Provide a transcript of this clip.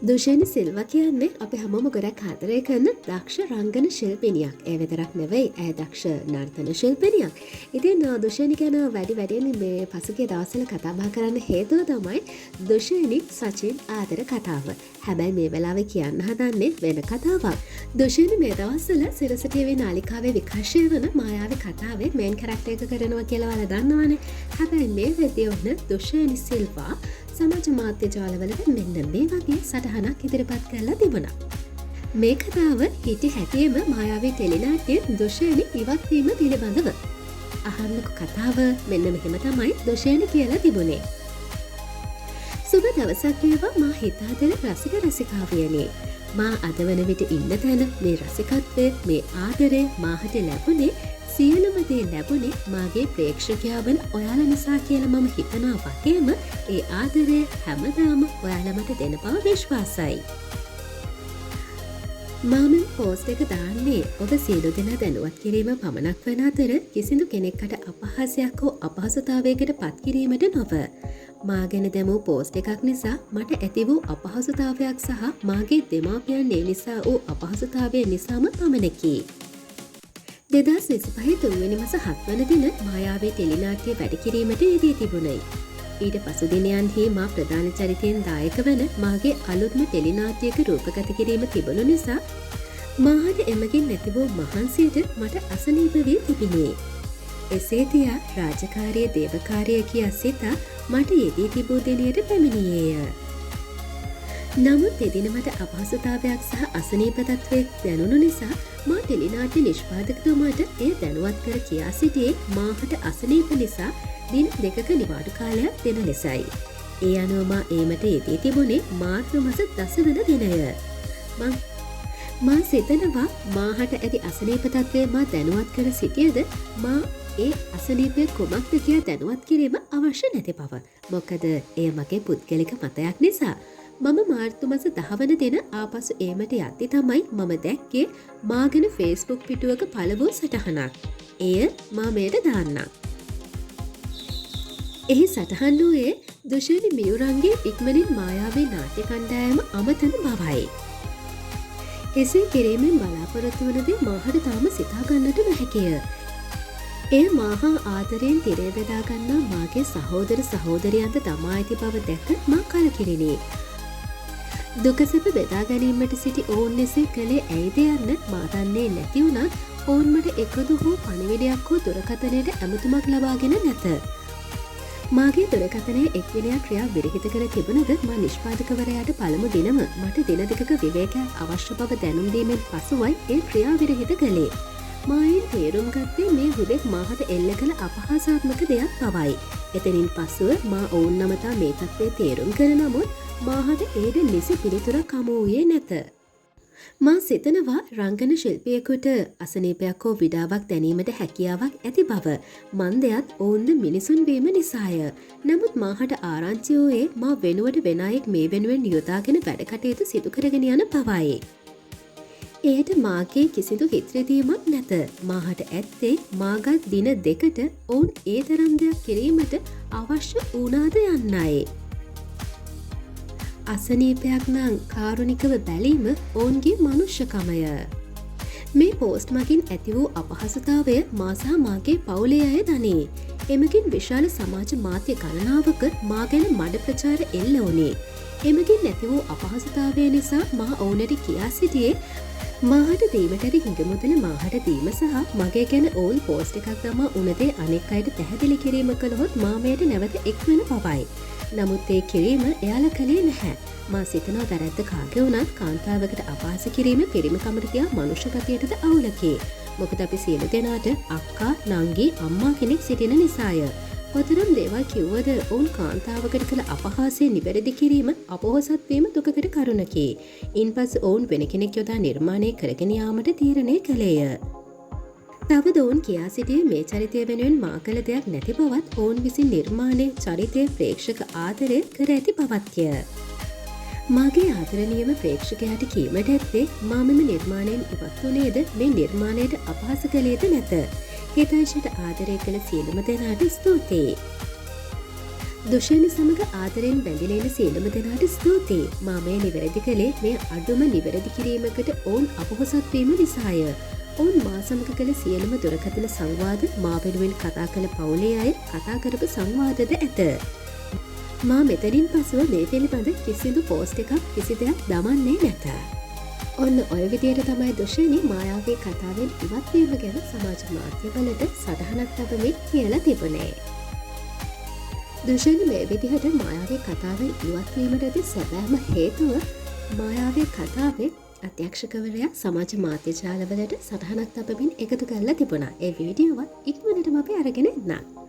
දුෂානි සිල්වා කියන්නේ අපි හැමෝම ගොඩක් ආදරය කරන දක්ෂ රංගන ශිල්පිනියක්. ඒ විතරක් නෙවෙයි ඇය දක්ෂ නර්තන ශිල්පිනියක්. ඉතින් දුෂානි ගැන වැඩියෙන් මේ පසුගිය දවස්වල කතා බහ කරන්න හේතුව තමයි දුෂානි සචින් ආදර කතාව. හැබැයි මේ වෙලාවේ කියන්න හදන්නේ වෙන කතාවක්. දුෂානි මේ දවස්වල සිරස ටීවී නාලිකාවේ විකාශය වන මායාවී කතාවේ මේන් කැරක්ටර් එක කරනවා කියලා ඔයාලා දන්නවනේ. හැබැයි මේ වෙද්දී ඔන්න දුෂානි සිල්වා සමාජ මාධ්‍ය ජාලවලට මෙන්න මේ වගේ සටහනක් ඉදිරිපත් කරලා තිබුණා. මේ කතාව හිටි හැටියෙම මායාවී ටෙලිනාට්‍යයේ දුෂානි ඉවත් වීම පිළිබඳව. අහන්නකෝ කතාව මෙන්න මෙහෙම තමයි දුෂානි කියලා තිබුණේ. සුබ දවසක් වේවා මා හිතාදර රසික රසිකාවියනේ. මා අද වන විට ඉන්න තැන මේ රසිකත්වය මේ ආදරය මාහට ලැබුණේ සියලුම දේ ලැබුණේ මාගේ ප්‍රේක්ෂකයා වන ඔයාලා නිසා කියලා මම හිතනවා වගේම ඒ ආදරය හැමදාම ඔයාලා මට දෙන බව විශ්වාසයි. මම පෝස්ට් එක දාන්නේ ඔබ සියලු දෙනා දැනුවත් කිරීම පමණක් වන අතර කිසිදු කෙනෙක්ට අපහාසයක් හෝ අපහසුතාවයකට පත් කිරීමට නොව. මා ගැන දැමූ පෝස්ට් එකක් නිසා මට ඇති වූ අපහසුතාවයක් සහ මාගේ දෙමාපියන් ඒ නිසා වූ අපහසුතාවය නිසාම පමණකි. 2025 තුන්වෙනි මාස 7 වන දින මායාවී ටෙලිනාට්‍ය වැඩ කිරීමට යෙදී තිබුණයි. ඊට පසු දිනයන්හි මා ප්‍රධාන චරිතයෙන් දායක වන මාගේ අලුත්ම ටෙලිනාට්‍යයක රූපගත කිරීම තිබුණු නිසා මාහට එමගින් නැති වූ මහන්සියට මට අසනීප වී තිබිනේ. එසේ තියා රාජකාරිය දේවකාරිය කියා සිතා මට යෙදී තිබූ දිනයට පැමිණියේය. නමුත් එදින මට අපහසුතාවයක් සහ අසනීප තත්ත්වයක් දැනුණු නිසා මා ටෙලිනාට්‍ය නිෂ්පාදකතුමාට එය දැනුවත් කර කියා සිටියේ මාහට අසනීප නිසා දින 2ක නිවාඩු කාලයක් දෙන ලෙසයි. ඒ අනුව මා ඒමට යෙදී තිබුණේ මාර්තු මාස 10 වන දිනය. මා සිතනවා මාහට ඇති අසනීප තත්ත්වය මා දැනුවත් කර සිටියද මා ඒ අසනීපය කුමක්ද කියා දැනුවත් කිරීම අවශ්‍ය නැති බව. මොකද එය මගේ පුද්ගලික මතයක් නිසා. මම මාර්තු මාස 10 වන දින ආපසු ඒමට යද්දි තමයි මම දැක්කේ මා ගැන ෆේස්බුක් පිටුවක පළවූ සටහනක්. එය මා මෙයට දාන්නම්. එහි සටහන් වූයේ දුෂානි මියුරන්ගේ ඉක්මනින් මායාවී නාට්‍ය කණ්ඩායම අමතන බවයි. එසේ කිරීමෙන් බලාපොරොත්තු වන දේ මාහට තාම සිතා ගන්නට නොහැකිය. එය මාහා ආදරයෙන් තිරය බෙදා ගන්නා මාගේ සහෝදර සහෝදරියන්ට තමා ඇති බව දැක මා කලකිරිනි. දුකසැප බෙදා ගැනීමට සිටි ඔවුන් එසේ කළේ ඇයිද යන්න මා දන්නේ නැති වුණත් ඔවුන් මට එකදු හෝ පණිවිඩයක් හෝ දුරකථනයට ඇමතුමක් ලබාගෙන නැත. මාගේ දුරකථනයේ එක් දිනයක් ක්‍රියා විරහිත කර තිබුණද මා නිෂ්පාදකවරයාට පළමු දිනම මට දින දෙකක විවේකයක් අවශ්‍ය බව දැනුම් දීමෙන් පසුවයි ඒ ක්‍රියා විරහිත කළේ. මායින් තේරුම් ගත්තේ මේ හුදෙක් මාහට එල්ල කළ අපහාසාත්මක දෙයක් බවයි. එතනින් පසුව මා ඔවුන් නමතා මේ තත්ත්වය තේරුම් කර නමුත් මාහට ඒට නිසි පිළිතුරක් හමු වූයේ නැත. මා සිතනවා රංගන ශිල්පියෙකුට අසනීපයක් හෝ විඩාවක් දැනීමට හැකියාවක් ඇති බව. මන්දයත් ඔවුන්ද මිනිසුන් වීම නිසාය. නමුත් මාහට ආරංචි වූයේ මා වෙනුවට වෙන අයෙක් මේ වෙනුවෙන් යොදාගෙන වැඩ කටයුතු සිදු කරගෙන යන බවයි. එයට මාගේ කිසිදු හිත්‍රදීමක් නැත. මාහට ඇත්තේ මාගත් දින දෙකට ඔවුන් ඒ තරම් දෙයක් කිරීමට අවශ්‍ය වුණාද යන්නයි. අසනීපයක් නම් කාරුණිකව බැලීම ඔවුන්ගේ මනුෂ්‍යකමය. මේ පෝස්ට් මගින් ඇති වූ අපහසුතාවය මා සහ මාගේ පවුලේ අය දනී. එමගින් විශාල සමාජ මාධ්‍ය ගණනාවක මා ගැන මඩ ප්‍රචාර එල්ල වුණේ. එමගින් නැති වූ අපහසුතාවය නිසා මා ඔවුනට කියා සිටියේ මාහට දීමට ඇති හිඟමුදල මාහට දීම සහ මගේ ගැන ඔවුන් පෝස්ට් එකක් තමා උනදේ අනෙක් අයට පැහැදිලි කිරීම කළහොත් මා මෙයට නැවත එක්වෙන බවයි. නමුත් ඒ කිරීම එයාලා කළේ නැහැ. මා සිතනවා වැරැද්ද කාගේ වුණත් කාන්තාවකට අපහාස කිරීම පිරිමිකමට තියා මනුෂ්‍ය ගතියටද අවුලකි. මොකද අපි සියලු දෙනාට අක්කා, නංගි, අම්මා කෙනෙක් සිටින නිසාය. කොතරම් දේවල් කිව්වද ඔවුන් කාන්තාවකට කළ අපහාසය නිවැරදි කිරීම අපොහොසත් වීම දුකකට කරුණකි. ඉන්පසු ඔවුන් වෙන කෙනෙක් යොදා නිර්මාණය කරගෙන යාමට තීරණය කළේය. තවද ඔවුන් කියා සිටියේ මේ චරිතය වෙනුවෙන් මා කළ දෙයක් නැති බවත් ඔවුන් විසින් නිර්මාණය චරිතය ප්‍රේක්ෂක ආදරය කර ඇති බවත්ය. මාගේ ආදරණීයම ප්‍රේක්ෂකයාට කීමට ඇත්තේ මා මෙම නිර්මාණයෙන් ඉවත් වුණේද මේ නිර්මාණයට අපහාස කළේද නැත. හිතයිශයට ආදරය කළ සියලුම දෙනාට ස්තුතියි. දුෂානි සමඟ ආදරයෙන් බැඳිලෙන සියලුම දෙනාට ස්තුතියි. මා මේ නිවැරදි කළේ මේ අඩුම නිවැරදි කිරීමකට ඔවුන් අපොහොසත්වීම නිසාය. ඔවුන් මා සමඟ කළ සියලුම දුරකථන සංවාද මා වෙනුවෙන් කතා කළ පවුලේ අය කතා කරපු සංවාදද ඇත. මා මෙතනින් පසුව මේ පිළිබඳ කිසිදු පෝස්ට් එකක් කිසි දෙයක් දමන්නේ නැත. ඔන්න ඔය විදියට තමයි දුෂානි මායාවේ කතාවෙන් ඉවත්වීම ගැන සමාජ මාධ්‍යවලට සටහනක් තබමින් කියලා තිබුණේ. දුෂානි මේ විදිහට මායාවේ කතාවෙන් ඉවත්වීමට ඇති සැබෑම හේතුව මායාවේ කතාවේ අධ්‍යක්ෂකවරයා සමාජ මාධ්‍ය ජාලවලට සටහනක් තබමින් එකතු කරලා තිබුණා. ඒ වීඩියෝවත් ඉක්මනටම අපි අරගෙන එන්නම්.